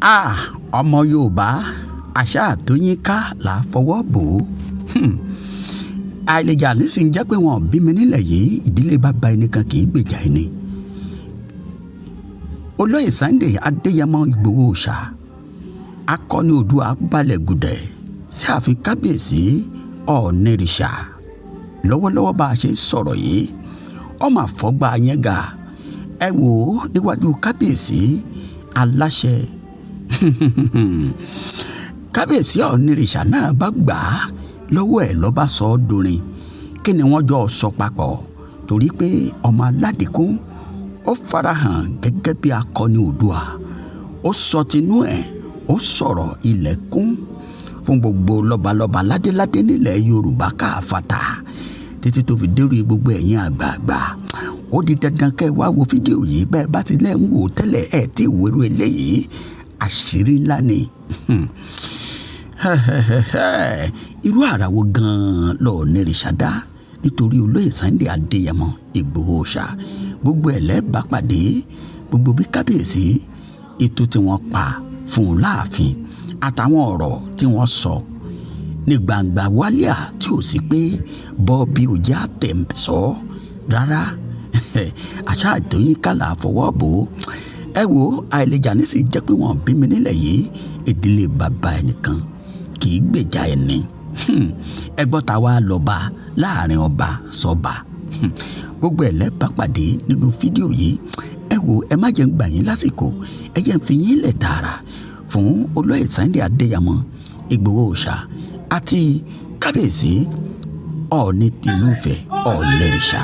ọmọ Yorùbá àṣà àtúnyínká là á fọwọ́ bò ó. àìlèjà nísìnyí jẹ́ pé wọn bí mi nílẹ̀ yìí ìdílé bàbá ẹnìkan kì í gbèjà ẹni. olóyè Sunday Adéyẹmọ Ìgbòho Òòṣà akọni Oòduà balẹ̀ gùdẹ̀ sí ààfin kábíyèsí Ọ̀ọ̀nìrìṣà lọ́wọ́lọ́wọ́ bá a ṣe ń sọ̀rọ̀ yìí ọmọ àfọ́gbà yẹn ga ẹ wò ó níwájú kábíyèsí aláṣẹ kábíyèsí Ọ̀ọ̀nìrìṣà náà bá gbà á lọ́wọ́ ẹ̀ lọ́ba sọ ọ́ dorin kí ni wọ́n jọ sọ papọ̀ torí pé ọmọ aládìkún ó farahàn gẹ́gẹ́ bí akọni Oòduà ó sọ tinú ẹ̀ ó sọ̀rọ̀ ilẹ̀kùn fún gbogbo lọ́balọ́ba ládéládé nílẹ̀ Yorùbá káfàtà títí tó fi dérú gbogbo ẹ̀yin àgbààgbà ó di dandan kẹ́ ẹ wá wo fídíò yìí bẹ́ẹ̀ bá ti lẹ́ ń wò tẹ́lẹ̀ ẹ̀ tí ìwérò eléyìí àṣírí ńlá ni irú àrà wo gan-an l'Ọ̀ọ̀nìrìṣà dá nítorí olóyè Sunday Adéyẹmọ Ìgbòho Òòṣà gbogbo ẹ̀ lẹ́ẹ̀bá pàdé gbogbo bí kábíyèsí ètò tí wọ́n pa fún un láàfin àtàwọn ọ̀rọ̀ tí wọ́n sọ ní gbangba wálíà tí ò sí pé bọ́ọ̀bì òjá àtẹ̀sọ́ rárá àṣà àtúnyínká là á fọwọ́ bò ó. ẹ wo àìlèjà nísìnyí jẹ́ pé wọ́n bí mi nílẹ̀ yìí ìdílé bàbá ẹnìkan kì í gbèjà ẹni. ẹgbọ́n ta wá lọ́ba láàrin ọba sọba gbogbo ẹ̀ lẹ́ẹ̀bá pàdé nínú fídíò yìí. ẹ wo ẹ má jẹ́ ń gbà yín lásìkò ẹ jẹ́ ń fi yín lẹ̀ tààrà fún olóyè Sunday Adéyẹmọ Ìgbòho Òòṣà àti kábíyèsí Ọọ̀ni tìlú Ifẹ̀ Ọ̀ọ̀nìrìṣà.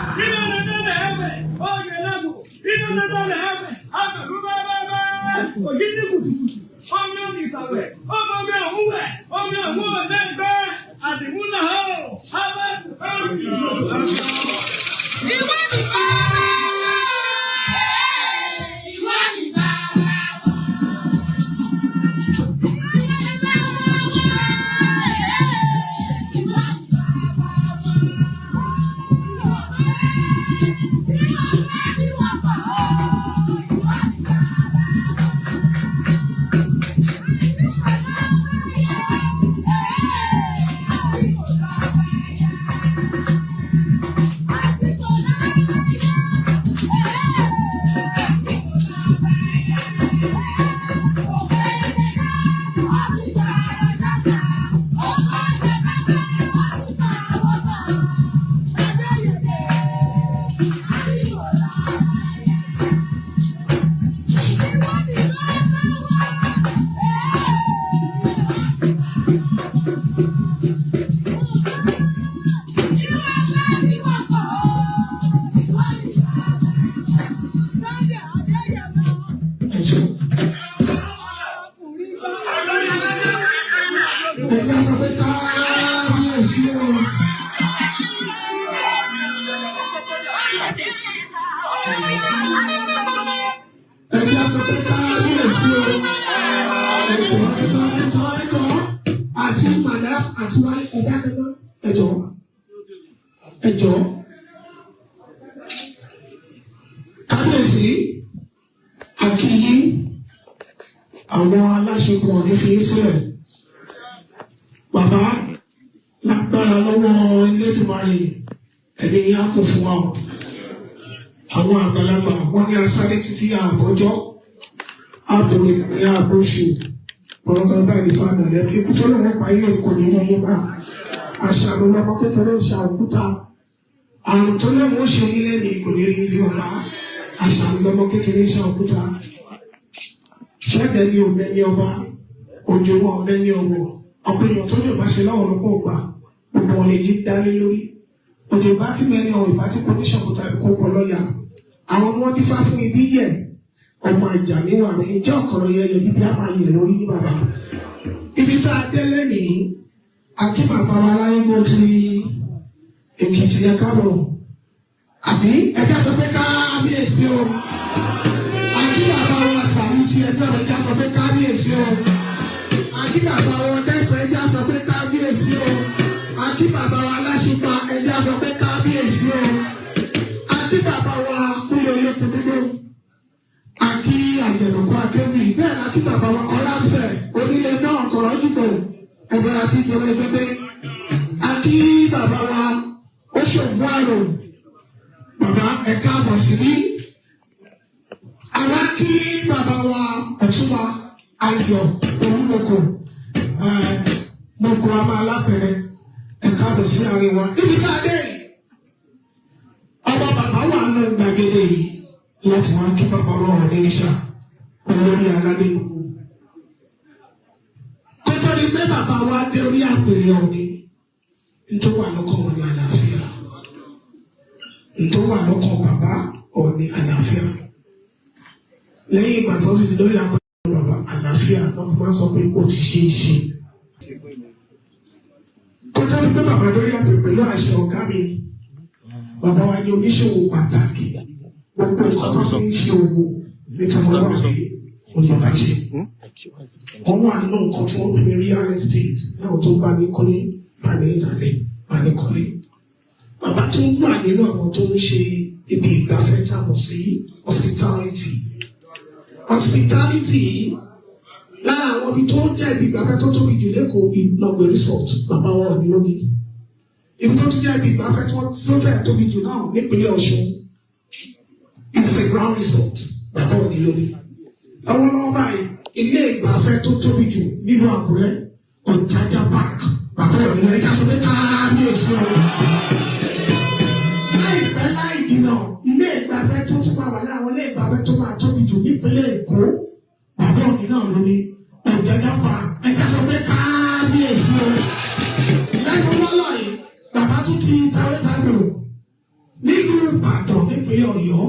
Kábíyèsí akíyí àwọn aláṣepọ̀ ní fi sílẹ̀ bàbá lágbára lọ́wọ́ Elédùmarè ẹni yá kò fún wa o. Àwọn àgbàlagbà wọ́n ní asáré títí àbọ́jọ́ àbòrè ní àbóṣù kọ̀ọ̀kan báyìí fáànà lẹ́nu ikú tó lọ́wọ́ pa ilé ìkọ̀ nínú yín bá àṣàrò lọ́mọ kékeré ṣà òkúta àrùn tó lọ́wọ́ ó ṣe nílẹ̀ ní ìkọ̀ nírí ìlú ọ̀la àṣàrò lọ́mọ kékeré ṣà òkúta ṣẹ́gẹ̀ ní òmẹ́ni ọba òjò wọn òmẹ́ni ọwọ́ ọ̀pẹ̀yàn tó lè bá ṣe láwọn ọ̀pọ̀ ọgbà gbogbo ọ̀lẹ́ jí dálé lórí òjò bá tí mẹ́ni ọ̀wọ̀ ìbá tí kò ní ṣàkóta ìkó pọ̀ lọ́yà àwọn ọmọ dífá fún ibi yẹ ọmọ ìjà níwà ní ìjọ ọ̀kọ̀rọ̀ yẹyẹ ibi á máa yẹ lórí ní bàbá ibi tá a dé lẹ́nìí akíma bàbá aláyégbó ti Èkìtì yẹn káàbọ̀ àbí ẹjá sọ pé kábíyèsí o akíma bàbá wa sàmú ti ẹgbẹ́ rẹ̀ ẹjá sọ pé kábíyèsí o akíma bàbá wa dẹ́sẹ̀ ẹjá sọ pé kábíyèsí o akíma bàbá wa aláṣípa ẹjá sọ pé kábíyèsí o akíma bàbá wa kúlẹ̀ olókùn dúdú akí àjẹ̀dùkú akéwì bẹ́ẹ̀ akí bàbá wa Ọláfẹ́ onílé náà kọ̀rọ̀ jùlọ ẹgbẹ́ àti ìjọba ẹgbẹ́. A kí bàbá wa Oṣogbo Àrò bàbá ẹ̀ka àbọ̀ sí ní. Àwa kí bàbá wa Ọ̀túnba Ayọ̀ Olúmọ̀kọ̀ mọ̀kọ̀ àmà alápẹ̀rẹ̀ ẹ̀ka àbọ̀ sí àárín wa. Níbi tá a dé ọba bàbá wà nù gbàgede yìí láti wá kí bàbá wa wà ní Iléṣà olórí aládé gbogbo. Kótó ni pé bàbá wa dé orí àpèrè Ọ̀ọ̀ni nítorí wà lọ́kàn wọn ní àlàáfíà. Nítorí wà lọ́kàn bàbá Ọ̀ọ̀ni àlàáfíà. Lẹ́yìn ìgbà tó sì di lórí àpèrè bàbá àlàáfíà wọ́n fi máa ń sọ pé ó ti ṣe é ṣe. Kótó ni pé bàbá lórí àpèrè pẹ̀lú àṣẹ ọ̀gá mi. Bàbá wa jẹ́ oníṣòwò pàtàkì. Gbogbo nǹkan tó fi ń ṣe òwò nítorí wọn wà ní onígbà ṣe. Wọ́n wà nínú nǹkan tí wọ́n pè ní real estate náà tó bá ní kọ́lé, bá ní ìdálẹ̀, bá ní kọ́lé. Bàbá tó ń wà nínú àwọn tó ń ṣe ibi ìgbafẹ́ táwọn sí hospitality. Hospitality lára àwọn ibi tó jẹ́ ibi ìgbafẹ́ tó tóbi jù lẹ́kọ̀ọ́ ìlọ́gbẹ̀ resort bàbá wọn ò ní lónìí. Ibi tó tún jẹ́ ibi ìgbafẹ́ tó fẹ́ tóbi jù náà nípínlẹ̀ Ọ̀ṣun. It's a ground resort bàbá wọn ní lónìí. Lọ́wọ́lọ́wọ́ báyìí ilé ìgbafẹ́ tó tóbi jù nínú Àkúrẹ́ Ọ̀jájá park bàbá wọn ní lónìí. Ẹja sọ pé káàbíyèsí ọ̀rọ̀. Láìpẹ́ láì jìnnà ilé ìgbafẹ́ tó tún máa wà ní àwọn ilé ìgbafẹ́ tó máa tóbi jù nípínlẹ̀ Èkó bàbá wọn ní náà lónìí. Ọ̀jájá park ẹja sọ pé káàbíyèsí ọ̀rọ̀. Lẹ́nu lọ́lọ́ yìí bàbá tún ti tàwé tàbí nílùú Ìbàdàn nípínlẹ̀ Ọ̀yọ́.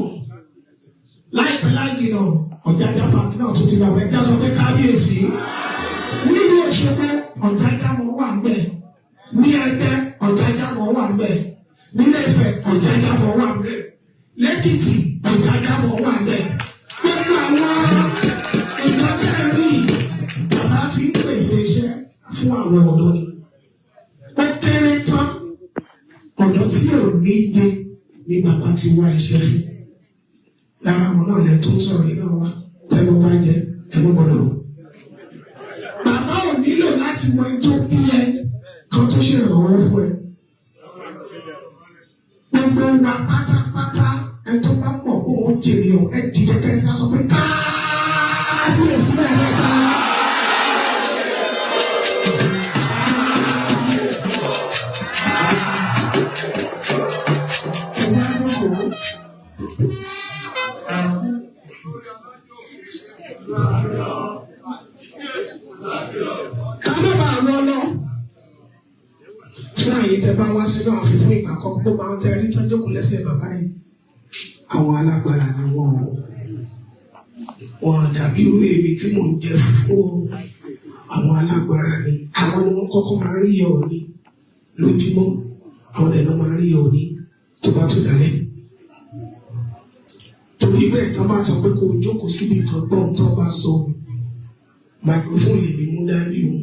Láìpẹ́ láì jìnnà Ọ̀jájá park náà tún ti bàbá ẹja sọ pé kábíyèsí. Nílùú Òṣogbo Ọ̀jájá wọn wà ń bẹ̀. Ní Ẹdẹ Ọ̀jájá wọn wà ń bẹ̀. Nílé Ifẹ̀ Ọ̀jájá wọn wà ń bẹ̀. Lẹ́kìtì Ọ̀jájá wọn wà ń bẹ̀. Gbogbo àwọn nǹkan tẹ́ ẹ rí bàbá fi ń pèsè iṣẹ́ fún àwọn ọ̀dọ́ ni. Ó kéré tán ọ̀dọ́ tí ò ní iye ni bàbá ti wá iṣẹ́ fún. Lára àwọn náà lẹ tó ń sọ̀rọ̀ iná wa tẹ́lẹ̀ wá jẹ ẹ̀mú gbọ́dọ̀ rò. Bàbá ò nílò láti mọ ẹni tó bí ẹ kan tó ṣe ìrànwọ́ fún ẹ. Gbogbo wa pátápátá ẹni tó bá mọ̀ kó o jèrè ọ̀ ẹ dìde kẹsí aṣọ pé káàbíyèsí náà rẹ̀ ká. Kábàbà àwọn ọlọ́ fún àyè tẹ bá wá sínú àfihàn ìgbà kan gbogbo àwọn tẹ rí tọ́jú kò lẹ́sẹ̀ bàbá yìí. Àwọn alágbára ni wọ́n dàbí irú èmi tí mò ń jẹ fún àwọn alágbára ni. Àwọn ni wọ́n kọ́kọ́ máa ń rí ìyá òní lójúmọ́. Àwọn ẹ̀nà máa ń rí ìyá òní tó bá tó dalẹ̀. Torí bẹ́ẹ̀ tán bá sọ pé kò jókòó síbi kan gbọ́n tán bá sọ microphone lè ní mú dání o.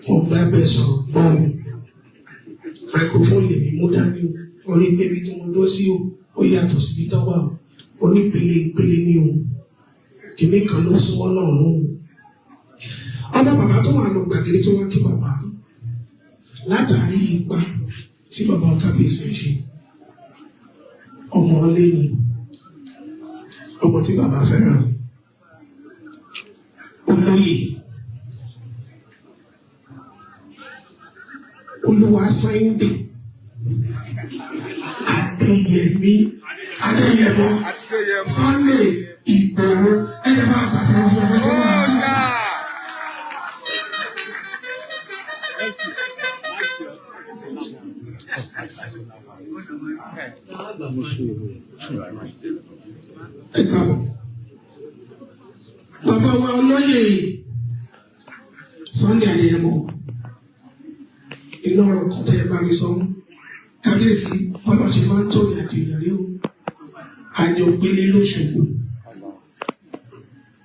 Wọ́n gbá bẹ́ẹ̀ sọ̀rọ̀ gbọ́n o. Microphone lè ní mú dání o. Orí pé ibi tí mo dó sí o, ó yàtọ̀ síbi tán wà o. Onípele ìpele ní o. Kìnní kan ló súnmọ́ náà nù. Ọmọ bàbá tó wà lọ gbàgede tó wá kí bàbá látàrí ipa tí bàbá kábíyèsí ń ṣe. Ọmọ ọlé ni. Ọmọ tí bàbá fẹ́ràn ni. Olóyè Olúwaṣẹ́yìndé Adéyẹmọ Sunday Ìgbòho ẹ̀yẹ bá bàtà fún ọmọ tó wà ní. Ẹ káàbọ̀. Bàbá wa olóyè Sunday Adéyẹmọ inú ọ̀rọ̀ kan tẹ́ ẹ bá mi sọ kábíyèsí ọlọ́ọ̀ṣẹ́ máa ń tó ìrìnàjò ìrìn o àjọ gbélé lóṣogbo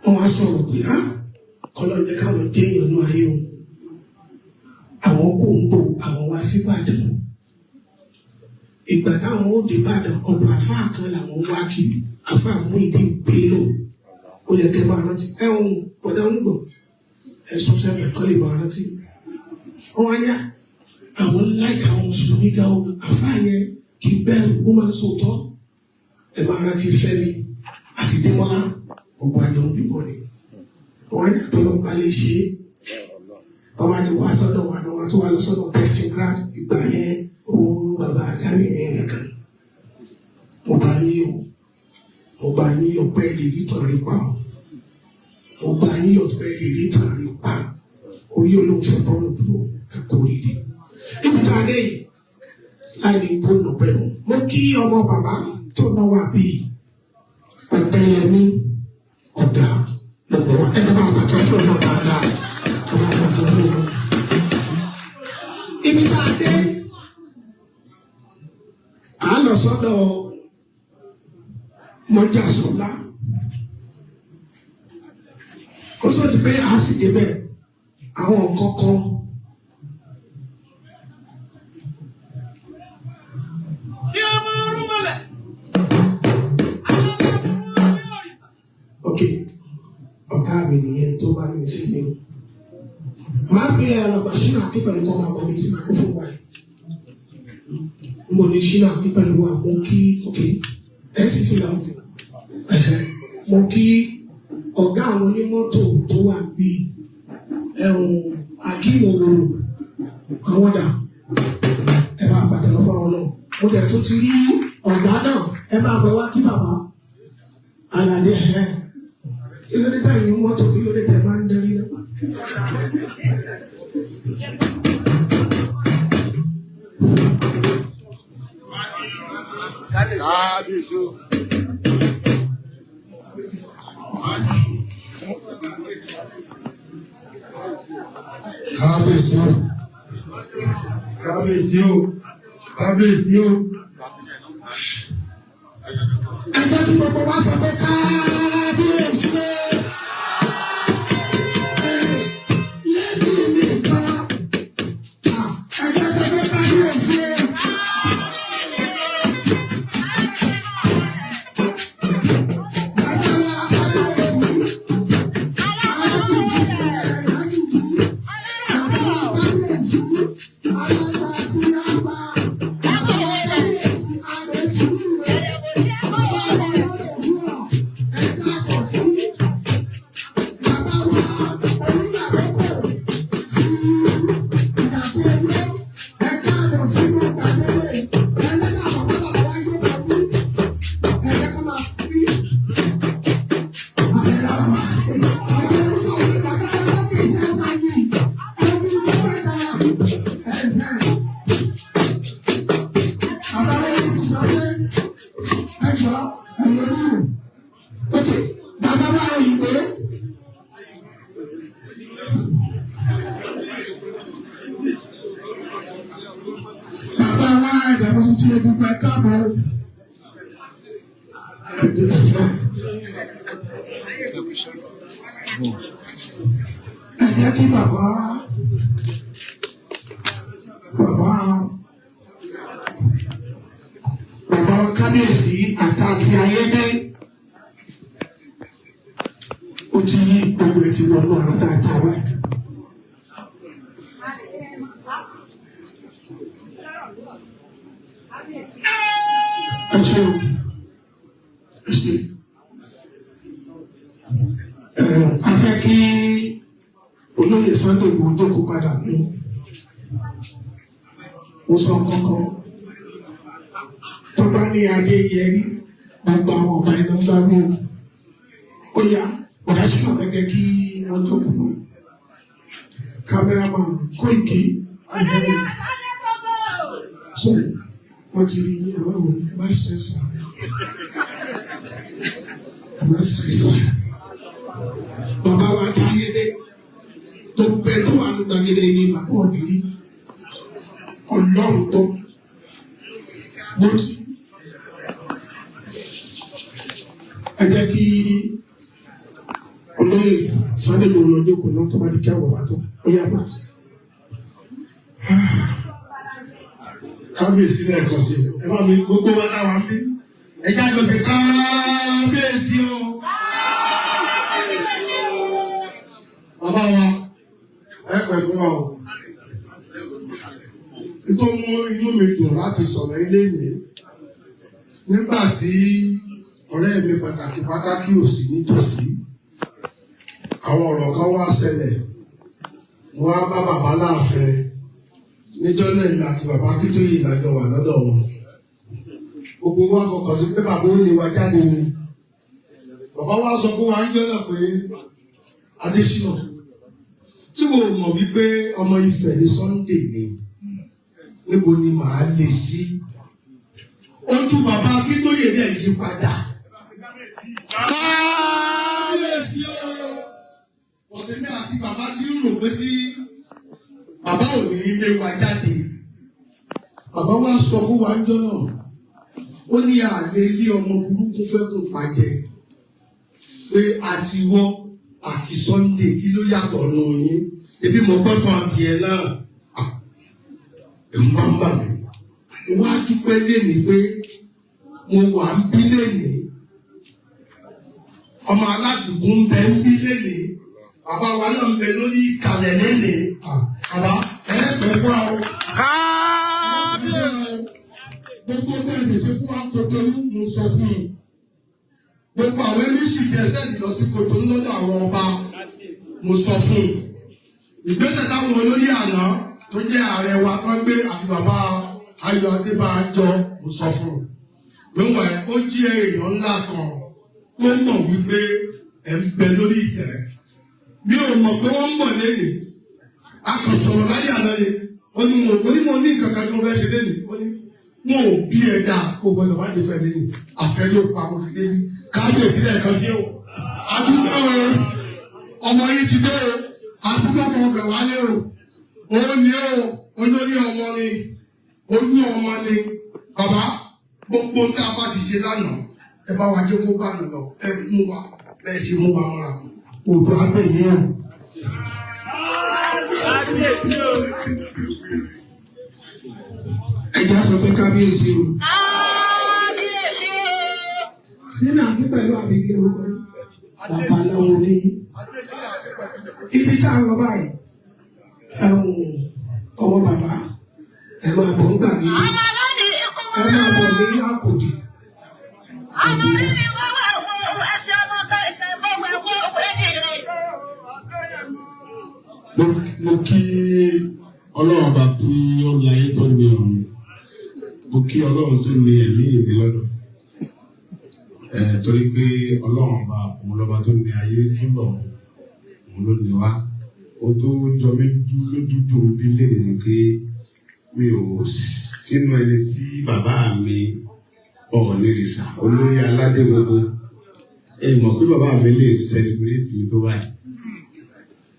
wọ́n wá sọ̀rọ̀ pé kọlọ́ọ̀jẹ́ káwọn jẹ́ èèyàn ní ayé o àwọn kò ń bò àwọn wá sí Ìbàdàn ìgbà táwọn ó dé Ìbàdàn ọ̀dọ̀ àfáà kan làwọn wá kí àfáà mú ìdí gbé lò ó ó yẹ kẹ́ máa rántí ẹ̀hún pọ̀dà ń gbọ̀ ẹ̀sùn sẹ́fẹ̀ kọ́ lè máa rántí. wọ́n wá yá àwọn láìka àwọn mùsùlùmí ga o àfáàyẹ kì í bẹ̀rù ó máa ń sòótọ́ ẹ̀ máa rántí Fẹ́mi àti Démọ́lá gbogbo àjọ bíbọ̀ ni wọ́n ní àtọ́lọ́pàá lè ṣe é wọ́n máa ti wá sọ́dọ̀ wà náà wọ́n tó wá lọ sọ́dọ̀ testing ground ìgbà yẹn owó bàbá àdáni ẹ̀yìn nìkan mo bá yín ọpẹ́ lè rí tàn rí pa mo bá yín ọpẹ́ lè rí tàn rí pa orí olóòfẹ́ bọ́ọ̀lù dúró ẹ̀kọ́ rírì ibi tá a dé yìí láì ní gbóná pẹ̀lú mo kí ọmọ bàbá tó náà wà bíi Ọ̀pẹ́yẹmí ọ̀gá lọ́gbọ̀n wa ẹ̀ka bá bàtà fún ọmọ dáadáa ọmọ bàtà fún ọmọ. Ibi tá a dé à ń lọ sọ́dọ̀ Mọ́jàsọ́lá kó sọ́dọ̀ pé a sì débẹ̀ àwọn kọ̀ọ̀kan. Ọ̀gá mi nìyẹn tó bá mi sí ni o. Màá gbé alàgbà Ṣínà Akínpẹ̀lú kọ́ máa bọ̀ mi tí màá kó fún wa yìí. Mo ní Ṣínà Akínpẹ̀lú wa mo kí ẹ sì fi làwọn. Mo kí ọ̀gá àwọn onímọ́tò tó wà bí Akínwòrò àwọn dà ẹ bá bàtà lọ́wọ́ àwọn náà. Mo dẹ̀ tún ti rí ọ̀gá náà ẹ máa bẹ wá kí bàbá Aládé kí ló dé tá ìyún mọ́tò kí ló dé tá ẹ máa ń darí náà. Kábíyèsí o. Ẹgbẹ́ tí gbogbo wa sọ pé kábíyèsí o. Kí bàbá kábíyèsí àtàtì ayédè ó ti yí gbogbo ẹtì wọnú ọ̀rọ̀ dáadáa wáyé. Ẹ ṣe a fẹ́ kí olóyè Sunday Igboho jókòó padà ní mo sọ kankan tó bá ní adé yẹrí gbogbo àwọn ọba iná ń bá mi ó yá ọ̀dà sí náà gẹ́gẹ́ kí wọ́n jókòó kámẹ́rámà Kóìkì sorry wọ́n ti rí ẹ̀rọ ìwé ẹ̀rọ stress bàbá wa dá yédè tó bẹ tó wà ní gbàgede ní bàbá òdìrí Ọlọ́run tó bóti ẹ jẹ́ kí olóyè Sunday Igboho lọ́jọ́ kò náà tó bá di kí àwọn bàtọ́ ó yá bá sí. Kábíyèsí lẹ́ẹ̀kan sí ẹ bá mi gbogbo wa láwa ń bí ẹ jẹ́ àjọṣe kábíyèsí o. bàbá wa ẹ pẹ́ fún wa o. Tó mú inú mi dùn láti sọ̀rọ̀ ilé ìwé nígbà tí ọ̀rẹ́ mi pàtàkì ò sí nítòsí. Àwọn ọ̀rọ̀ kan wá ṣẹlẹ̀, wọ́n á bá bàbá láàfin níjọ́ náà ní àti bàbá Akíntóyè ìlàjọ wà lọ́dọ̀ wọn. Gbogbo wa fọkàn sí pé bàbá ó lè wá jáde ni. Bàbá wa sọ fún wa níjọ́ náà pé Adésínà tí mo mọ̀ wípé ọmọ Ifẹ̀ ní Sunday ni níbo ni màá lè sí. Ojú bàbá Akíntóyè náà yí padà. Kábíyèsí o! Ọ̀sẹ̀ mi àti bàbá ti ń rò pé sí bàbá ò ní ilé wa jáde. Bàbá wa sọ fún wa níjọ́ náà, ó ní àlè ilé ọmọ burúkú fẹ́ kó pàjẹ́ pé àtiwọ́ àti Sunday kí ló yàtọ̀ nù yín. Ebi mo gbọ́ tán tiẹ̀ náà. Ẹ̀rù máa ń bà mí. Wá dúpẹ́ lénìí pé mo wà ń bí lénìí. Ọmọ aládùúgbò ń bẹ ń bí lénìí. Bàbá wa náà ń bẹ lórí ìkàlẹ̀ lénìí. Bàbá ẹ̀ẹ́dẹ̀ fún àwọn. Kábíyèsí. Gbogbo bẹ́ẹ̀ lè ṣe fún wa Kòtònú mo sọ fún un. Gbogbo àwọn ẹlẹ́sì kẹsẹ̀ lọ sí Kòtònú lọ́dọ̀ àwọn ọba mo sọ fún un. Ìgbésẹ̀ táwọn olórí àná tó jẹ́ ààrẹ wa kan gbé àti bàbá Ayọ̀ Adébánjọ mo sọ fún un. Níwọ̀n ó jẹ́ èèyàn ńlá kan tó mọ̀ wípé ẹ̀ ń bẹ lórí ìtẹ́. Mi ò mọ̀ pé wọ́n ń bọ̀ lẹ́yìn. A kàn sọ̀rọ̀ láyé àná ni. Ó ní mo ní nǹkan kan tó fẹ́ ṣe lẹ́yìn. Ó ní wọn ò bí ẹ̀dá kó gbọdọ̀ má dé fẹ́ lẹ́yìn. Àṣẹ ló pa mo fi débi. Kábíyèsí lẹ́ẹ̀kan sí o. Àdúgbò ọmọ yìí ti dé o. Àdúgbò ọmọ ọbẹ̀ wálé o. Òun ni o. Olórí ọmọ ni. Olú ọmọ ni. Bàbá gbogbo tá a bá ti ṣe lánàá. Ẹ bá wa jẹ́ kó bá nù lọ. Ẹ mú wa bẹ́ẹ̀ ṣe mú wa mọ́ra. Òdò abẹ́yẹ o. Ẹja sọ pé kábíyèsí o. Sínú àti pẹ̀lú àbíkí orúkọ babaláwo ní ibi tá a lọ báyìí. Ọmọ bàbá ẹ máa bọ̀ ń gbà níbi. Ẹ máa bọ̀ ní Àkòdì. Mo kí Ọlọ́run ọba tí ó láyé tó ní ọ̀run. Mo kí Ọlọ́run tó ní ẹ̀mí ìwé lọ́dọ̀. Torí pé Ọlọ́run ọba òun lọ́ba tó ní ayé tó lọ́run. Òun ló ní wá. Ó tó jọ mí lójúdò bí léde ni pé mi ò sínú ẹni tí bàbá mi Ọ̀nìrìṣà olórí aládé gbogbo. Ẹ mọ̀ pé bàbá mi lè sẹ́lẹ̀bírẹ́tì mi tó báyìí.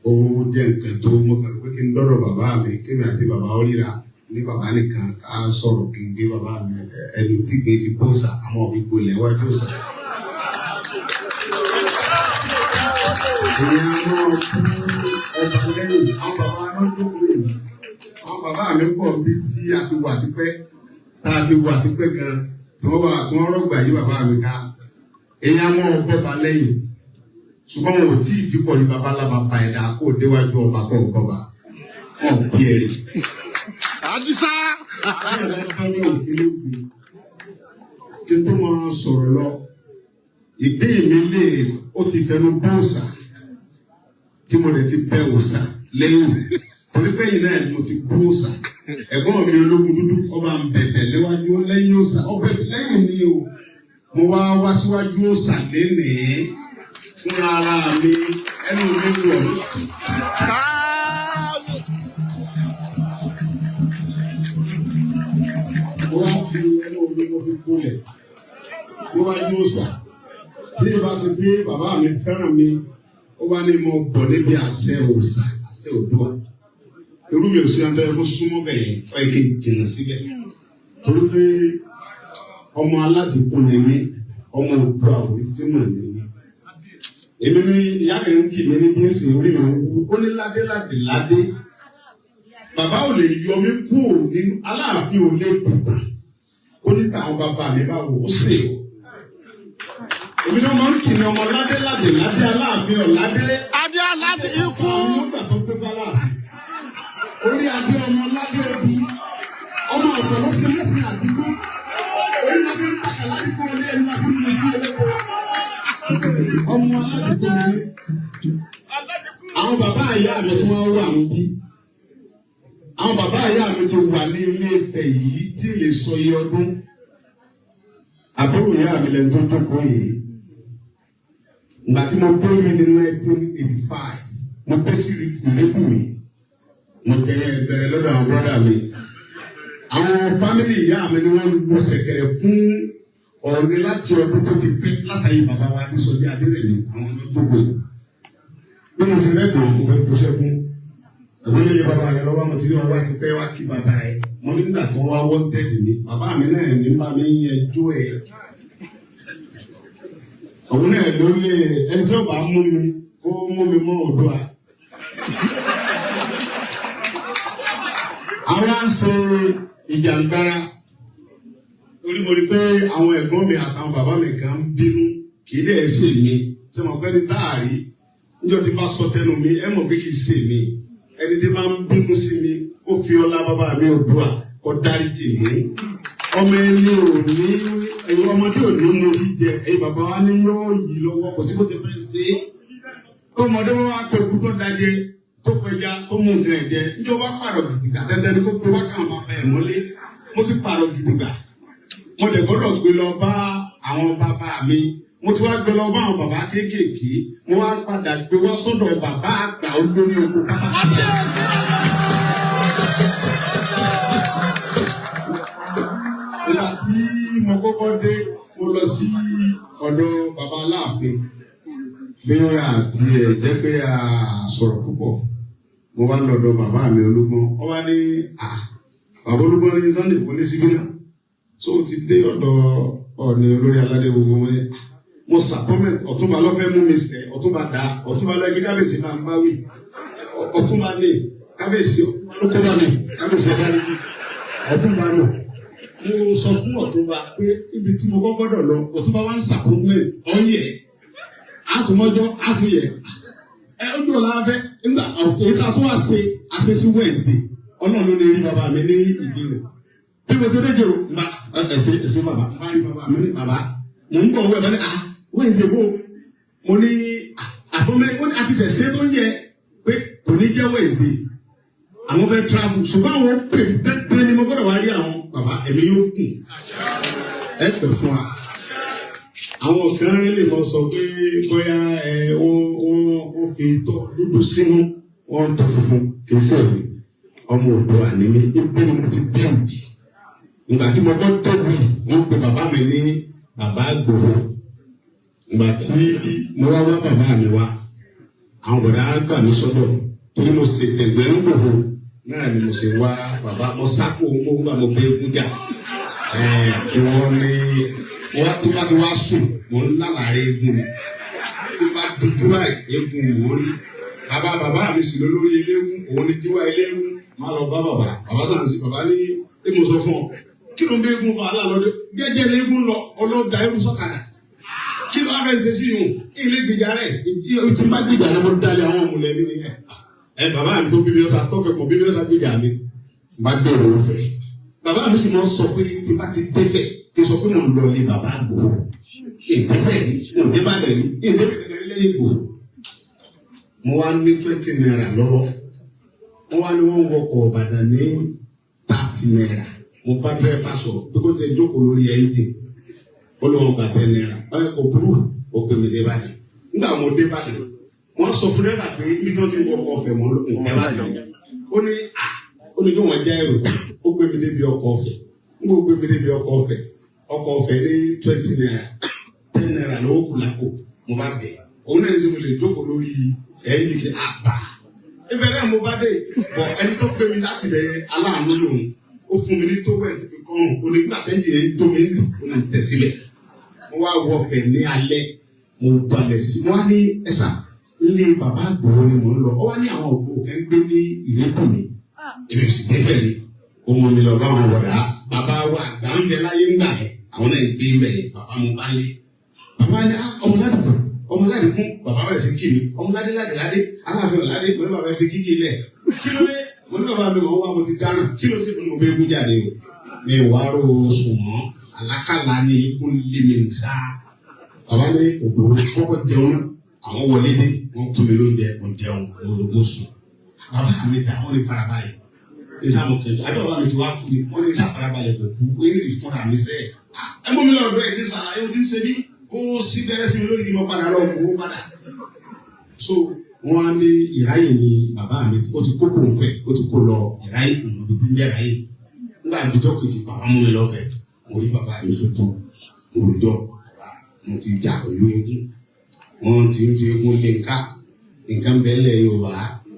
Ó jẹ́ nǹkan tó mọ́ pẹ̀lú pé kí n dọ́rọ̀ bàbá mi kémi àti bàbá ó ríra ní bàbá nìkan ká sọ̀rọ̀ kí n gbé bàbá mi ẹni tí kì í fi bóòsà àwọn òbí gbolẹ̀ wájú òsà. Ìyẹn àwọn ọba lẹ́yìn àwọn bàbá náà tó kúrò ní. Àwọn bàbá mi pọ̀ bí tí a ti wà tipẹ́ tá a ti wà tipẹ́ gan tí wọ́n rọ̀gbà yí bàbá mi ká. Ìyẹn àwọn ọba lẹ́yìn. Ṣùgbọ́n wọn ò tí ì bípọ̀ ní babaláwa ba ẹ̀dá kó déwájú ọba kọ́ ọ̀gbọ́ba. Wọ́n bí ẹ̀rì. Àdìsá! Kí n tó máa sọ̀rọ̀ lọ, ìgbé mi lè ó ti fẹnu bá òòsà tí mo lè ti bẹ́ òòsà lẹ́yìn. Torí pé yìí náà mo ti bú òòsà. Ẹ̀gbọ́n mi ológun dúdú ọba ń bẹ̀bẹ̀ léwájú lẹ́yìn òòsà. Ọbẹ̀ lẹ́yìn ni o. Mo wá síwájú òòsà lénìí. Fún ara mi, ẹnu mi wọ̀ ní. Mo wá fi ẹnu mi lọ fi kúlẹ̀. Mo wá yóò sà. Tí ìbá ṣe pé bàbá mi fẹ́ràn mi, ó wá ní mo bọ̀ níbi àṣẹ òòṣà, àṣẹ Oòduà. Irú mi ò sí abẹ́rẹ́ kó súnmọ́ bẹ̀yẹn, ó yẹ kí n jìnnà síbẹ̀. Torí pé ọmọ aládìkún ni mí, ọmọ Oòduà òní sí mọ̀ ni mí. Èmi ní ìyá mi ń kì mí ní bí ń sìn orí mi ń wú. Ó ní ládé. Bàbá ò lè yọ mí kúrò nínú Aláàfin ò lè dùgbà. Ó ní tàwọn bàbá mi bá wò ó sè o. Èmi náà máa ń kì ní ọmọ ládé Aláàfin ọ̀ládé. Adé aládé ikú. àwọn bàbá ìyá mi tí wọ́n wà níbí àwọn bàbá ìyá mi ti wà ní Ilé Ifẹ̀ yìí tí lè sọ iye ọdún àbúrò ìyá mi lẹ́nu tó jókòó yìí ìgbà tí mo gbé mi ní 1985 mo gbé sí Ìrẹ́bùnmi mo jẹ bẹ̀rẹ̀ lọ́dọ̀ àwọn bọ́dà mi àwọn fámìlì ìyá mi ni wọ́n lu ṣẹ̀kẹ̀rẹ̀ fún ọ̀rẹ́ láti ọdún tó ti pẹ́ látàrí bàbá wa ní Sọjí Adérẹ̀mí àwọn ọmọ gbogbo yìí bí mo ṣe lẹ́gbọ̀n mo fẹ́ tó sẹ́kún ẹ̀gbọ́n nílé bàbá rẹ̀ lọ́wọ́ mo ti rí ọwọ́ àti pẹ́ wá kí bàbá ẹ̀ mo ní nígbà tí wọ́n wá wọ́n tẹ̀lé mi bàbá mi náà ní bá mi yẹjọ́ ẹ̀ òun náà ló lé ẹni tí ó bá mú mi kó mú mi mọ́ Oòduà. àwọn á ń ṣe ìjàngbara torí mo rí pé àwọn ẹ̀gbọ́n mi àtàwọn bàbá mi kan ń bínú kì í dẹ̀ ṣe mi tí mo pẹ́ ní táàrí níjọ́ tí bá sọ tẹnu mi ẹ mọ̀ pé kì í ṣe mi ẹni tí máa ń bínú sí mi ó fi ọlá bàbá mi Oòduà kó dáríjì mí ọmọ ẹni ò ní ẹ̀yin ọmọdé ò ní mo jíjẹ ẹ̀yin bàbá wa ní yóò yí lọ́wọ́ kò sí bó ti fẹ́ ṣe é tó ọmọdé wọn wá pé kú tó dájẹ tó pẹja tó mú nǹkan ẹ̀jẹ̀ níjọba pààrọ̀ gidigba dandan ni kó pé wákàtí máa bẹ̀ mọ́lé mo ti pààrọ̀ gidigba mo lè gbọ́dọ̀ gbé lọ bá àwọn bàbá mi mo ti wá gbé lọ bá àwọn bàbá kéékèèké mo wá padà gbé wá sọ́dọ̀ bàbá àgbà olórí oko pátápátá. Nígbà tí mo kọ́kọ́ dé mo lọ sí ọ̀dọ̀ bàbá Aláàfin bí àti jẹ́ pé a sọ̀rọ̀ púpọ̀ mo wá lọ́dọ̀ bàbá mi Olúgbọ́n ó wá ní bàbá Olúgbọ́n ní Sunday kò ní síbí náà so ti dé ọ̀dọ̀ Ọọ̀ni olórí aládé gbogbo wọn ni mo supplement Ọ̀túnba lọ́fẹ́ mú mi sẹ́ Ọ̀túnba dá Ọ̀túnba lọ́ọ́ kí kábíyèsí máa ń bá wí Ọ̀túnba ní kábíyèsí olókòwò ní kábíyèsí ẹ̀dá ní Ọ̀túnba náà mo sọ fún Ọ̀túnba pé ibi tí mo kọ́kọ́ dọ̀ lọ Ọ̀túnba wá ń supplement ọ̀yẹ̀ àtúmọ̀jọ́ àtúnyẹ̀ ojú ọ̀la afẹ́ nígbà èyí tí a tún wá ṣe àṣeṣí Wednesday Ọlọ́run ló lè rí bàbá mi ní ìdí rẹ̀ bí mo ṣe déjò nba ẹsẹ bàbá nba rí bàbá mi ní bàbá mò ń bọ̀ wẹ̀ bá ní Wednesday bò mo ní àbọ̀mẹ́ ó ní àti ṣẹ̀ṣẹ̀ tó ń yẹ pé kò ní jẹ́ Wednesday àwọn fẹ́ travel ṣùgbọ́n àwọn pè ní mo gbọ́dọ̀ wá rí àwọn bàbá ẹ̀mí yóò kù ẹ pè fún wa àwọn kan lè mọ sọ pé bóyá wọ́n fi tọ́ dúdú sínú wọ́n tó funfun kì í sẹ́yìn ọmọ Oòduà ní mi ibi ni mo ti bẹ́ẹ̀ jì ìgbà tí mo kọ́ tóbi wọ́n pe bàbá mi ní bàbá Ìgbòho ìgbà tí mo wá bàbá mi wá àwọn bọ̀dá gbà mí sọ́dọ̀ torí mo ṣe tẹ̀gbẹ́ ń Ìgbòho náà ni mo ṣe wá bàbá mo sápò ńgbà mo gbé egun jà tí wọ́n ní wọ́n tí wọ́n ti wá sùn mo ń lálàárẹ̀ egun ni tí wọ́n bá dojú báyìí egun mò ń rí bàbá mi sì lọ lórí eléegun òun ni jíwá eléegun má lọ bá bàbá sàn sí bàbá ní èmo sọ fún ọ kí ló ń bẹ egun fa aláàlọ́dẹ jẹ́jẹ́ eléegun lọ ọlọ́dà egun sọ̀kadà kí ló wá fẹ́ ṣe sí yòó ilé gbèjà rẹ̀ tí bá gbèjà rẹ̀ mo dalẹ̀ àwọn ọmọlẹ́bí nìyẹn bàbá mi tó bíbí ọ̀sà tó fẹ́ mọ̀ bíbí ọ̀sà gbèjà mi bá gbèrò òfẹ́ bàbá mi sì mọ̀ sọ pé tí bá ti dẹ́fẹ̀ kí n sọ pé mo ń lọ lé bàbá Ìgbòho ìdẹ́fẹ̀ yìí mo dé bá dẹ̀ ní ìdẹ́fẹ̀ lẹ́yìn Ìgbòho mo wá ní 20 naira lọ́wọ́ wọ́n wá ní wọ́n wọkọ̀ Ìbàdàn ní 30 naira mo bá dẹ́rẹ́fà sọ̀rọ̀ pé kó tẹ jókòó lórí ẹ́ńjìn ó lọ́wọ́ gba 10 naira kò burú ó pè mí dé Ìbàdàn nígbà mo dé Ìbàdàn wọ́n sọ fún dẹ́rẹ́fà pé ibi tó ti wọkọ̀ ọ̀fẹ́ mọ́ Ìbàdàn ó ní yóò wọ́n já ẹrù ó gbé mi débi ọkọ̀ ọ̀fẹ́ nígbà ó gbé mi débi ọkọ̀ ọ̀fẹ́ ní 20 naira 10 naira lọ́wọ́ kù lápò mo bá bẹ̀ òun náà ní sọ mo lè jókòó lórí ẹ̀yìn kì àbá ìbẹ̀rẹ̀ mo bá dé bọ̀ ẹni tó gbé mi láti bẹ̀ aláàánú lòun ó fún mi ní tó wẹ̀ tó fi kọ́rùn onígbà tẹ́jì rẹ̀ tó mi ń dùn ó ní tẹ̀síbẹ̀ mo wá wọ ọ̀fẹ́ ní alẹ́ mo balẹ̀ sí mo wá ní ẹ̀sà ilé bàbá Ìgbòho ni mo ń lọ ọ wá ní àwọn òkú kẹ́ ń gbé ní Ìrẹ́bùnmi èmi sì dẹ́fẹ̀ ni ó mú mi lọ bá wọn wọ̀dà bàbá wa àgbà ń bẹ láyé ńgbà yẹn àwọn náà gbé mẹ́yẹ bàbá mo bá lé bàbá ní ọmọláde kún bàbá bẹ̀rẹ̀ sí kí mi ọmọláde ládé aláàfin ọ̀ládé mo ní bàbá fi kíkì ilẹ̀ kí ló dé mo ní bàbá mi mọ̀ wá mo ti dáná kí ló sì fún mi bẹ́ẹ̀ gún jáde o mi wà á ro sùn mọ́ alákàlà ní ikú lé mi nìsá bàbá ní Ògbòho kọ́kọ́ jẹun náà àwọn wọlé dé wọ́n tún mi lóúnjẹ mo jẹun mo sùn bàbá mi dà wọ́n ní farabalẹ̀ ìsàmù kẹjọ àbí bàbá mi ti wá kú mi wọ́n ní sàfarabalẹ̀ kò kú wọ́n yìí fúnra mi sẹ́ẹ̀ ẹ mọ́ mi lọ́dọ̀ ẹ̀ ní sàlàyé o ti ń ṣe bí ó sì bẹ̀rẹ̀ sí mi lórí ìmọ̀ padà lọ kó padà so wọ́n á ní ìráyè ni bàbá mi ó ti kó kóun fẹ́ ó ti kó lọ ìráyè ìmọ̀bi tí ń bẹ̀ ráyè nígbà ìdíjọ́ kejì bàbá mú mi lọ́bẹ̀ mo rí bàbá mi sójú mo rojọ́ bàbá mo ti jà pẹ̀lú eégún wọ́n ti ń fi eégún lé nǹkan bẹ́ẹ̀ lẹ̀ Yorùbá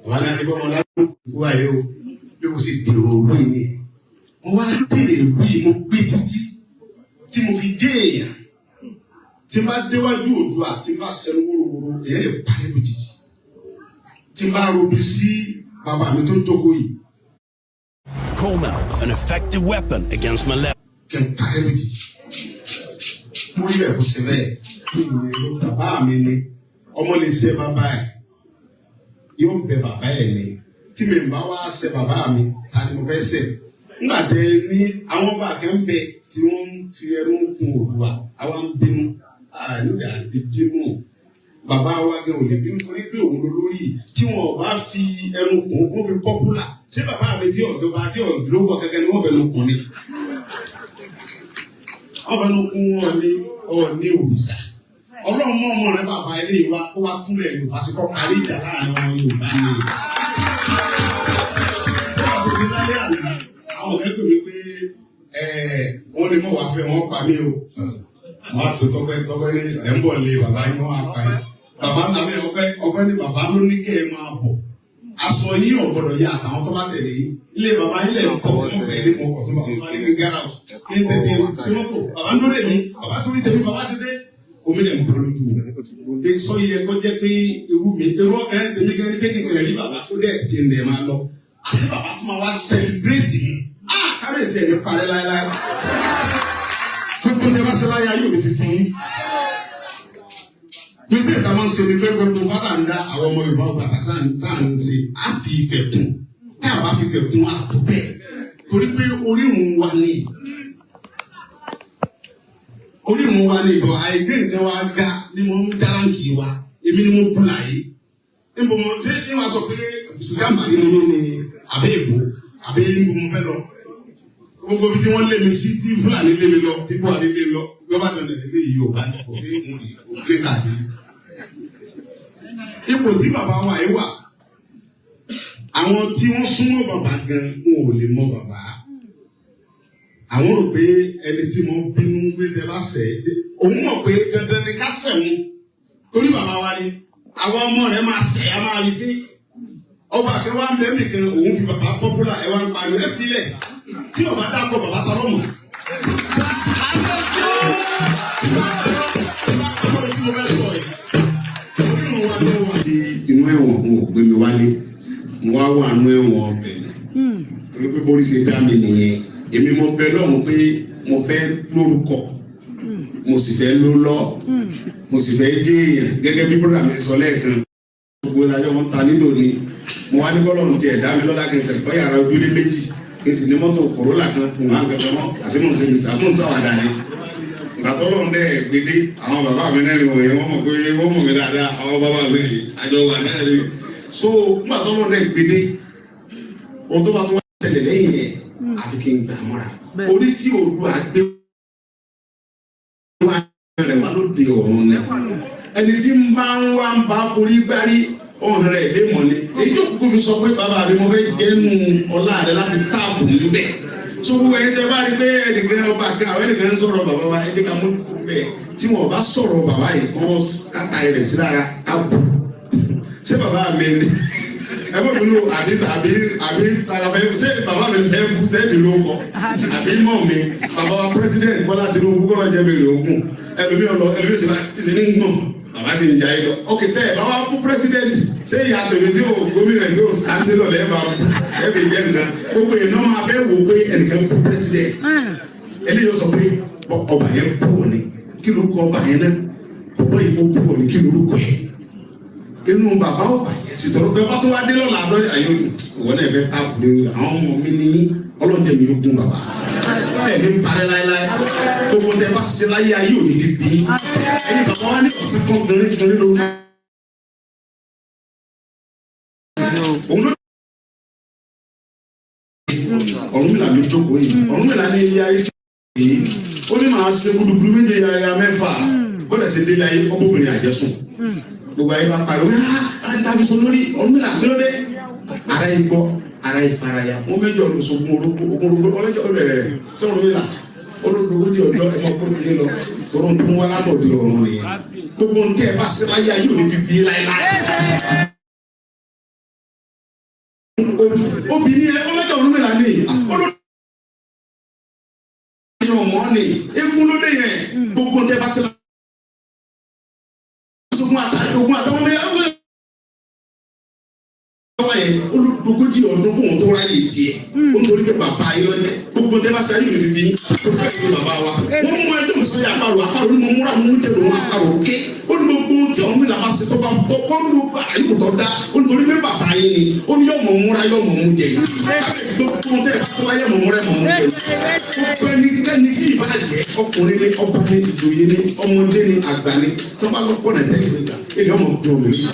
bàbá náà ti bọ́ ọmọ lábẹ́ wáyé o bí mo ṣe dèrò òwú yìí ni mo wá dèrè òwú yìí mo gbé títí tí mo fi dé èèyàn tí n bá déwájú Oòduà tí n bá sẹ́nu wóróworó èèyàn lè parí lójijì tí n bá robi sí bàbá mi tó ń jókòó yìí. Comel, an effective weapon against malaria. Kẹ́ ń parí lójijì mo rí ẹ̀kú sílẹ̀ bàbá mi ni ọmọ lè ṣe bàbá ẹ̀ yóò bẹ bàbá ẹ̀ ni tí mi bá wá ṣe bàbá mi ta ni mo fẹ́ ṣe nígbà tẹ ní àwọn ọba kan bẹ tí wọ́n ń fi ẹnu kun Oòduà àwa ń bínú nígbà tí bínú bàbá wa gẹ òde bínú torí pé òun ló lórí tí wọn bá fi ẹnu kun ó fi pọ́pùlà ṣé bàbá mi tí ọ̀dọ́ba tí ọ̀dọ́gbọ kẹkẹ ni wọ́n fẹ́ nu kun ni wọ́n fẹ́ nu kun wọn ní Ọọ̀ni òrìṣà ọlọ́run mọ́ ọmọ rẹ bàbá ilé wa kó wá túlẹ̀ Yorùbá sí kọ́ parí ìjà láàrin ọmọ Yorùbá ni. Àwọn ọ̀rẹ́ pè mí pé wọ́n lè mọ̀ wá fẹ́ wọ́n pa mí o. Wọ́n á pè tọ́pẹ́ ní ẹ̀ ń bọ̀ lé bàbá yín wọ́n á pa yín. Bàbá nàbí ọpẹ́ ní bàbá ló ní kẹ́ ẹ máa bọ̀. Aṣọ yín ọ̀gbọ́dọ̀ yá àtàwọn tó bá tẹ̀lé yín. Ilé bàbá yín lẹ̀ ń fọ̀ wọ́n fẹ́ ní mọ̀kọ̀ tó bàbá ní gẹ́gẹ́rà ní tẹ̀tẹ̀ ṣé wọ́n fò. Bàbá ń dóde mi, bàbá tó ní tẹ̀lé bàbá ṣe dé. Omi lè ń bọ̀ lójú mi. Bí sọ yẹ kó jẹ́ pé ewu ọkàn tèmi gan ní pé kìkìrì rí bàbá tó dẹ̀ kí n dẹ̀ máa lọ. Àti bàbá tó máa wá sẹ́líbírèètì mi. Kábíyèsí ẹ̀mí parẹ́ láéláé. Gbogbo ní ẹ bá ṣe láyé ayé òní fífún yín. Bísí ìta máa ń ṣe ni pé gbogbo fátà ń dá àwọn ọmọ Yorùbá gbàgbà sáà ń ṣe á fi ìfẹ́ kún. Tá a bá fi ìfẹ́ kún àtò bẹ́ẹ̀. Torí pé orí òun wà ní. Orí òun wà ní ìbọn àìgbé nǹkan wa ga ni mo ń dáráǹkì wa. Èmi ni mo bú láyé. Níbo mo ṣé ní wàá sọ pé sìgáàmà ni mo ní àbẹ́ ìbò àbẹ́ níbo mo fẹ́ lọ. Gbogbo ibi tí wọ́n lé mi sí tí Fúlàní lé mi lọ tí Buhari lé mi lọ gbọ́dọ̀ tó lè lé Yorùbá ní kò sí ìmú ní òkè káàkiri. Ipò tí bàbá wa yìí wà àwọn tí wọ́n súnmọ́ bàbá gan wọn ò lè mọ bàbá. Àwọn rò pé ẹni tí mo bínú pé tẹ bá sẹ̀ ẹ́ òun mọ̀ pé dandan ni ká sẹ̀ wọn torí bàbá wa ni àwọn ọmọ rẹ̀ máa sẹ̀ ẹ́ máa rí fín. Ọba àkẹ́wà ń bẹ́ẹ̀ nìkan òun fi bàbá pọ́pùlà ẹ̀ wá ń pariwo ẹ̀ filẹ̀. Tí bàbá dákọ̀ bàbá ta lọ́mọ. Tí bàbá kọ́ tí mo fẹ́ sọ yìí. Onírun wa ló wà. Tí inú ẹ̀wọ̀n mo gbé mi wálé, mo wá wà nú ẹ̀wọ̀n Bẹ̀nẹ̀. Torí pé borí ṣe dá mi nìyẹn. Èmi mo bẹ lọ́run pé mo fẹ́ lórúkọ. Mo sì fẹ́ lólọ́. Mo sì fẹ́ dé èèyàn gẹ́gẹ́ bí bọ́dà mi sọ lẹ́ẹ̀kan. Gbogbo ìdájọ́ wọn ta nílò ni. Mo wá ní bọ́lọ́run tiẹ̀ dá mi lọ́dà kí n tẹ̀ bọ́ yàrá ojúlé méjì. Kesi ni mọ́tò Corolla kan kùn án kankan mọ́ àti mo ṣe Mr. Abun sáwàdà ni. Ìgbà tó lọ́run dẹ́ gbédé àwọn bàbá mi náà ni wọ̀nyẹn wọ́n mọ̀ pé wọ́n mọ̀ mi dáadáa àwọn bàbá mi ni àjọ wà náà ni. So nígbà tó lọ́run dẹ́ gbédé ohun tó bá tó wá tẹ̀lé lẹ́yìn yẹn àfi kí n gbà mọ́ra. Orí tí Oòduà gbé wá rẹ̀ wá ló de ọ̀run ni. Ẹni tí ń bá ń wá ń bá forí gbárí ọ̀hún rẹ̀ lé mọ̀ ni èyí tó kúkú fi sọ pé bàbá mi mo fẹ́ jẹ́nu ọlá rẹ̀ láti táàbù níbẹ̀ so gbogbo ẹni tẹ́ bá rí pé ẹnìkan ọba kan àwọn ẹnìkan ń sọ̀rọ̀ bàbá wa ẹni ká mú bẹ́ẹ̀ tí wọn bá sọ̀rọ̀ bàbá yìí kọ́ káta rẹ̀ sí lára kábù ṣé bàbá mi ni ẹ bọ́ mi ló àbí tàlàfẹ́ ṣé bàbá mi fẹ́ kú tẹ́lẹ̀ ló kọ́ àbí mọ̀ mi bàbá wa president Bọ́lá Tinubu kọ́ jẹ́ mi rè ogun ẹlòmíì sì ní gbọ̀n bàbá sì ń jà yìí lọ ok tẹ́ ẹ bá wá kú president ṣé ìyá tèmi tí o gómìnà tí o chancellor lẹ́ẹ̀ bá kú ẹ bẹ jẹ́ nǹkan gbogbo yẹn náà máa fẹ́ wò pé ẹnìkan kú president eléyìí ó sọ pé ọba yẹn kú ọ ni kí lórúkọ ọba yẹn náà ọba yìí ó kú ọ ni kí lórúkọ yẹn inú bàbá ọba yẹn sì tọrọ bẹ́ẹ̀ bá tó wá dé lọ́la àdọ́jà ayé ìwọ náà fẹ́ táàbù ní àwọn ọmọ mi ní ọlọ́dẹ mi ó kún bàbá ẹ̀mí ń parẹ́ láéláé gbogbo tẹ bá ṣe láyé ayé òní fi bí ẹ̀yin bàbá wa ní ìsìnkú obìnrin ló Ọ̀rúnmìlà ló jókòó yìí Ọ̀rúnmìlà ní ilé ayé tí yìí ó ní màá ṣe gudugudu méje yàyà mẹ́fà bó lẹ̀ ṣe délé ayé ọkùnrin àjẹsùn gbogbo ayé bá pariwo dábìsọ lórí Ọ̀rúnmìlà kílódé ara yìí gbọ́ ara yìí faraya wọ́n méjì ọ̀dọ̀ sọ̀gbọ́n ogun ọlọ́jọ́ rẹ̀ sọ̀rọ̀ Ọ̀rúnmìlà olódogójì ọjọ́ ẹ̀mọ́ kókè lọ tọrọ ń tún wá lábọ̀dé ọ̀run nìyẹn gbogbo ń tẹ́ ẹ bá ṣe láyé ayé òní fi bí láéláé. Obìnrin ẹ ọlọ́jọ́ Ọ̀rúnmìlà ní olódogójì ọmọ ní egun lóde yẹn gbogbo ń tẹ́ ẹ bá ṣe láyé ogun àtàwọn ọmọ yẹn olódogójì ọdún fún òun tó ráyè tiẹ̀ ó ń torí pé bàbá yìí lọ́dẹ gbogbo tẹ́ bá ṣe ayé òní bí tó bá yẹ bàbá wa wọ́n mú ẹjọ́ ìsọ̀yà àparò ní mo múra mú jẹ́ lòun àparò ké ó ní gbogbo tí Ọ̀rúnmìlà bá ṣe tó bá tọ́ ó ní gbogbo àyíkò tó dá ó ní torí pé bàbá yìí ni ó ní yọ̀mọ̀ múra yọ̀mọ̀ mú jẹ yìí kábíyèsí gbogbo tẹ́ bá ṣe láyé mọ̀ múra mọ̀ mú jẹ yìí gbogbo ẹnikẹ́ni tí ìbá jẹ́ ọkùnrin ní ọba ní ìjòyè ní ọmọdé ní àgbà ní tó bá lọ́kọ́ nà tẹ́lẹ̀ gbẹ̀gbà èdè ọmọ bí ọmọ yìí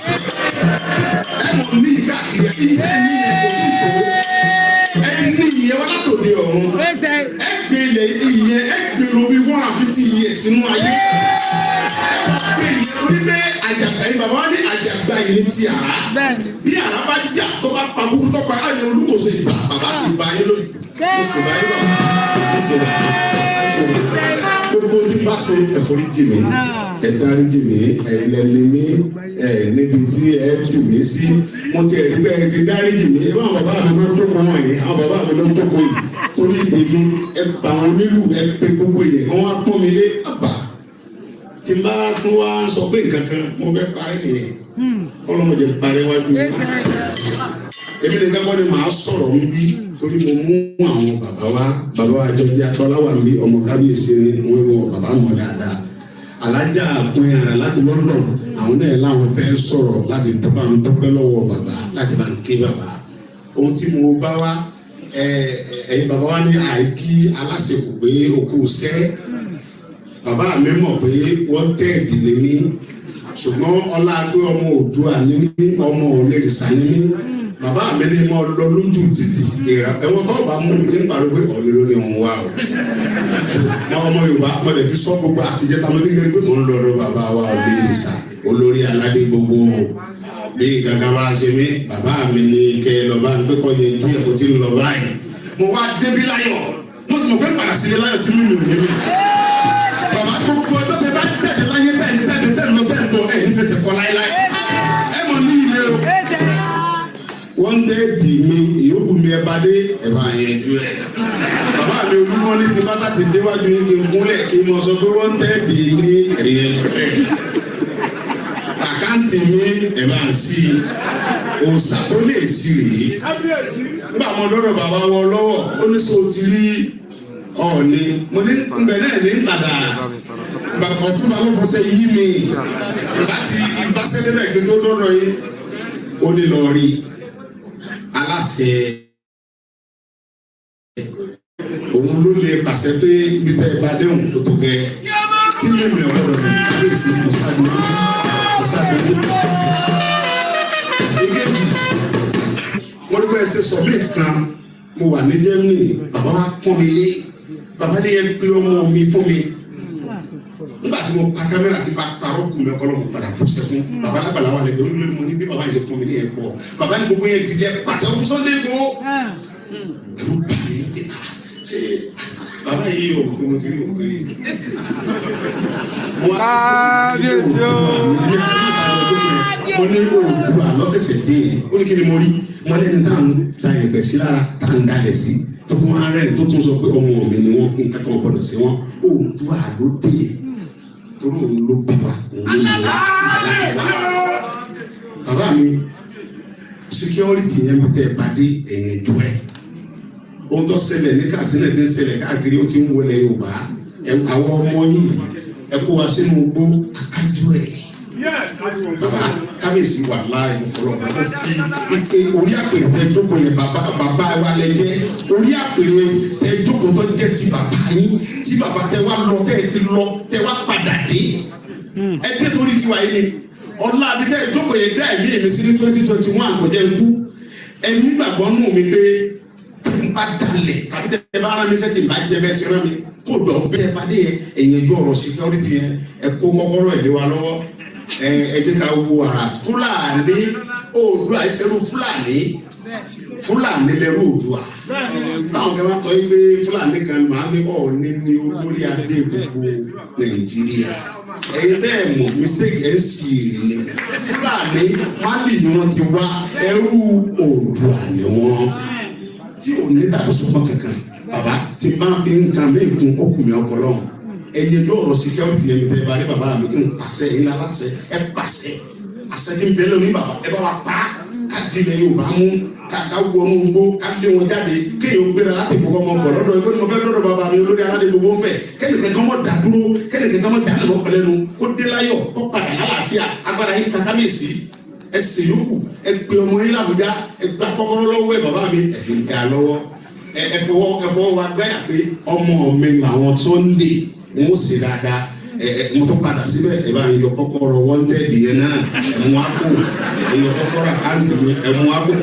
ẹ̀mọ̀ ní ìkáàkiri ẹni ní ìyẹn wọn látòdì ọ̀run ẹgbẹ́ ilẹ̀ ìyẹn ẹgbẹ́ lóbi 150 years sínú ayé ẹgbẹ́ ìyẹn onígbẹ́ àjàgbá yìí bàbá wa ní àjàgbá yìí ní ti àrá bí àrá bá jà tó bá pa kúkú tó pa á ní olùkóso ìbà bàbá ìbà yín lónìí mo sì bá yín bàbá mo sì bá gbogbo tí bá ṣe ẹ̀fọ́rí jì mí ẹ̀dárí jì mí ẹ̀lẹ́ni mí níbi tí ẹ tì mí sí mo ti ẹ̀rí bẹ́ẹ̀ ti dárí jì mí àwọn bàbá mi ló jókòó wọ̀nyí àwọn bàbá mi ló jókòó yìí torí èmi ẹ pa àwọn onílù ẹ pé gbogbo yẹn wọ́n á pọ́n mi lé àbá tí n bá tún wá sọ pé nǹkan kan mo fẹ́ parí nìyẹn ọlọ́mọdé parí wájú èmi nìkan kọ́ ni màá sọ̀rọ̀ ń bí torí mo mú àwọn bàbá wa Àjọjí Akọ́láwà ń bí ọmọ kábíyèsí ni wọ́n mọ bàbá mọ̀ dáadáa alájà pín ara láti London àwọn náà láwọn fẹ́ sọ̀rọ̀ láti bá ń dúpẹ́ lọ́wọ́ bàbá láti bá ń ké bàbá ohun tí mo bá wá ẹ̀yin bàbá wa ní àìkí aláṣepọ̀ pé òkú sẹ́ bàbá mi mọ̀ pé wọ́n tẹ̀ ìdílé ní ṣùgbọ́n ọlá pé ọmọ Oòduà ní ọmọ Ọ̀nẹ́rìṣà ní bàbá mi ní mo lọ lójú títì ẹ̀wọ̀n tó bá mú mi nípa ló pé ọ̀lẹ́ ló ní òun wá o ọmọ Yorùbá mọ̀lẹ́ ti sọ gbogbo àtijọ́ tá a mọ̀ kékeré pé mò ń lọ lọ bàbá wa Ọ̀nẹ́rìṣà olórí aládé gbogbo bí gangan bá ṣe mí bàbá mi ní kẹ́ ẹ lọ bá ń pẹ́ kọ́ yẹn ju ẹ̀kọ́ tí ń lọ báyìí mo wá débi láyọ̀ mo sì mọ̀ pé padà sí láyọ̀ tí mímu ò ní mi bàbá gbogbo ọjọ́ tẹ bá tẹ̀lé láyé tẹ̀lé lọ bẹ́ẹ̀ bọ̀ ẹ̀ ní fẹsẹ̀ kọ́ láéláé ẹ mọ̀ ní ilé o wọ́n tẹ́ dì mí ìyókù mi ẹ bá dé ẹ bá yẹn ju ẹ bàbá mi olúmọ ní ti bàtà ti déwájú yín kí n kúnlẹ̀ kí n mọ sọ pé wọ́n tẹ́ dì mí ẹ̀yẹn ju ẹ àkáǹtì mi ẹ bá ń sí òòsà tó lè sí rèé nígbà mo lọ́dọ̀ bàbá wọn lọ́wọ́ ó ní sọ ti rí Ọọ̀ni mo ní nbẹ náà ní nkàdà bàbá ọtúbà ló fọṣẹ yí mi nígbà tí ìbáṣẹ́lẹ̀ náà kí n tó dọ́dọ̀ yìí ó ní lọ rí aláṣẹ òun ló lè pàṣẹ pé ibi tẹ ẹ bá déhùn tó tó gẹ tí mi ò lè gbọ́dọ̀ mi kábíyèsí kò sábẹ èkejì wọn ní bẹ́ẹ̀ ṣe submit kan mo wà ní Germany bàbá wa pọ́n mi lé bàbá ní yẹn pé ọmọ mi fún mi nígbà tí mo pa kámẹ́rà tí bá parọ́ kù mẹ́kọ́ lọ́mọ padà kó sẹ́kún bàbá lágbàlá wà lẹ́gbẹ̀ẹ́ olúkúlẹ̀ mo ní bí bàbá yẹn ṣe pọ́n mi ní ẹ̀ pọ̀ bàbá ní gbogbo yẹn dìde pàtẹ́ fún Sunday Igboho ẹ̀rù bà mí ṣé bàbá yìí yóò fún mi ti rí òfin rí kábíyèsí o mo ní Oòduà lọ́sẹ̀sẹ̀ dé ó ní kí ni mo rí mo lẹ́ni tá à ń da ẹ̀gbẹ́ sí lára tá à ń dalẹ̀ sí tó tún á rẹ̀ tó tún sọ pé ọmọ mi ni wọ́n kí n kankan gbọ́dọ̀ sí wọn Oòduà ló dé torí òun ló bí wa òun ló mú wa láti wá. bàbá mi security yẹn bí tẹ́ ẹ bá dé ẹ̀yẹ jù ẹ̀ ohun tó ṣẹlẹ̀ ní Katsina tí ń ṣẹlẹ̀ káàkiri ó ti ń wọlé Yorùbá àwọn ọmọ yìí ẹ kó wa sínú gbó akájú ẹ̀ bàbá kábíyèsí wà láàyè fọlọ́pàá ó fi ike orí àpèrè tẹ jókòó yẹn bàbá wa lẹ jẹ orí àpèrè tẹ jókòó tó jẹ ti bàbá yín tí bàbá tẹ wá lọ tẹ ti lọ tẹ wá padà dé ẹgbẹ́ torí tiwa yìí ni ọlá abidjan ìjókòó yẹn dá ẹ̀mí èmi sí ní 2021 kò jẹ́ nkú ẹni nígbàgbọ́ nù mí pé n bá dalẹ̀ tàbí tẹ bá ara mi sẹ́tì bá jẹ bẹ́ẹ̀ sẹ́rẹ́ mi kó dọ̀ bẹ́ẹ̀ pàdé yẹn ẹ̀yìn ẹjọ́ ọ̀rọ̀ security yẹn ẹ kó kọ́kọ́rọ́ ẹ̀ lé wa lọ́wọ́ ẹ jẹ́ ká wo ara Fúlàní Oòduà ìṣẹ́rú Fúlàní lẹ́rú Oòduà táwọn kẹ́ bá tọ́ yí pé Fúlàní kan máa ní Ọọ̀ni ní olórí adé gbogbo Nàìjíríà ẹ̀yin tẹ́ ẹ̀ mọ̀ mistake ẹ̀ sì èrè ni Fúlàní Málì ni wọ́n ti wá ẹrú Oòduà ni wọ́n tí ò ní dàbí sọ́kàn kankan bàbá tí bá fi ń kan mí kun okùnrin ọpọlọ ẹ̀yin ẹjọ́ ọ̀rọ̀ security yẹn tẹ́ bá rí bàbá mi ń pàṣẹ ẹ̀yin aláṣẹ ẹ pàṣẹ àṣẹ tí ń bẹ lónìí bàbá ẹ bá wa pa ká dilẹ̀ Yorùbá mú ká wọnú gbó ká lé wọn jáde kéèyàn gbéra láti kókó ọmọ bọ̀ lọ́dọ̀ ẹgbẹ́ ni mo fẹ́ lọ́dọ̀ bàbá mi olórí aládé gbogbo ń fẹ́ kẹ́nìkẹ́ kan mọ̀ dá dúró kẹ́nìkẹ́ kan mọ̀ dá lọ́wọ́ pẹ̀lẹ́nu kó dé láyọ̀ kó padà lálàáfíà agbára yín kàkà mí sí ẹsẹ̀ yòókù ẹ gbé ọmọ yín làbújá ẹ gba kọ́kọ́rọ́ lọ́wọ́ ẹ bàbá mi ẹ fi gbà lọ́wọ́ ẹ fọwọ́ wa gbáyà pé ọmọ mi làwọn tó ń lè ń ó ṣe dáadáa mo tún padà síbẹ̀ ẹ bá ń yọ kọ́kọ́rọ́ wọ́ndẹ́ẹ̀dì yẹn náà ẹ mú wá kó ẹ yọ kọ́kọ́rọ́ àkáǹtì mi ẹ mú wá kó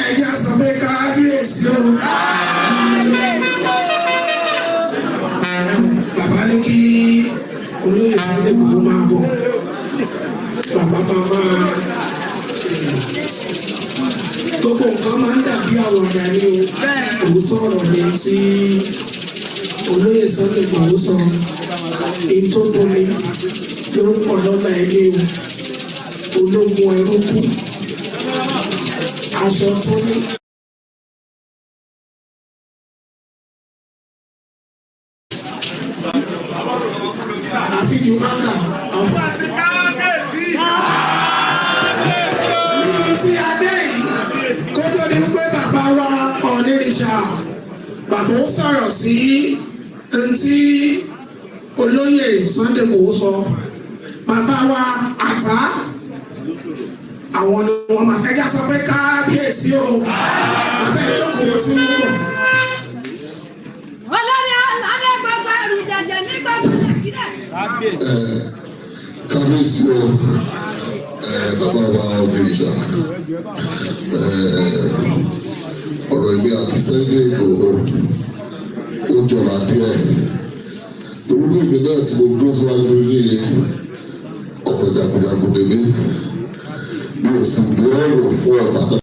ẹjẹ sọ pé kábíyèsí o bàbá ní kí olóyè Sunday Igboho máa bọ̀ bàbá gbogbo nǹkan máa ń dàbí àwàdà ní o òótọ́ ọ̀rọ̀ ni tí olóyè Sunday Igboho sọ èyí tó tóbi ló ń pọ̀ lọ́la ilé o ológun ẹrú kú aṣọ tó ní. àfijù máa kà ọ̀fọ̀. níbi tí adé yìí kó tó di pé bàbá wa Ọ̀nìrìṣà bàbá ó sọ̀rọ̀ sí ntí olóyè Sunday Igboho sọ bàbá wa Àtà àwọn ni wọn máa ẹja sọ pé kábíyèsí o bàbá ìjókòó tí ń bọ̀. olórí aládé gbogbo ẹrù jẹjẹ ní gbogbo Nàìjíríà. kábíyèsí o bàbá wa Ọ̀nìrìṣà ọ̀rọ̀ ìgbé àti Sunday Igboho ó jọra díẹ̀ torí ìgbé náà tí mo dúró síwájú yìí ọ̀pọ̀ jagunjagun lèmi mi ò sì gbé ọ̀rọ̀ fún ọ̀bà.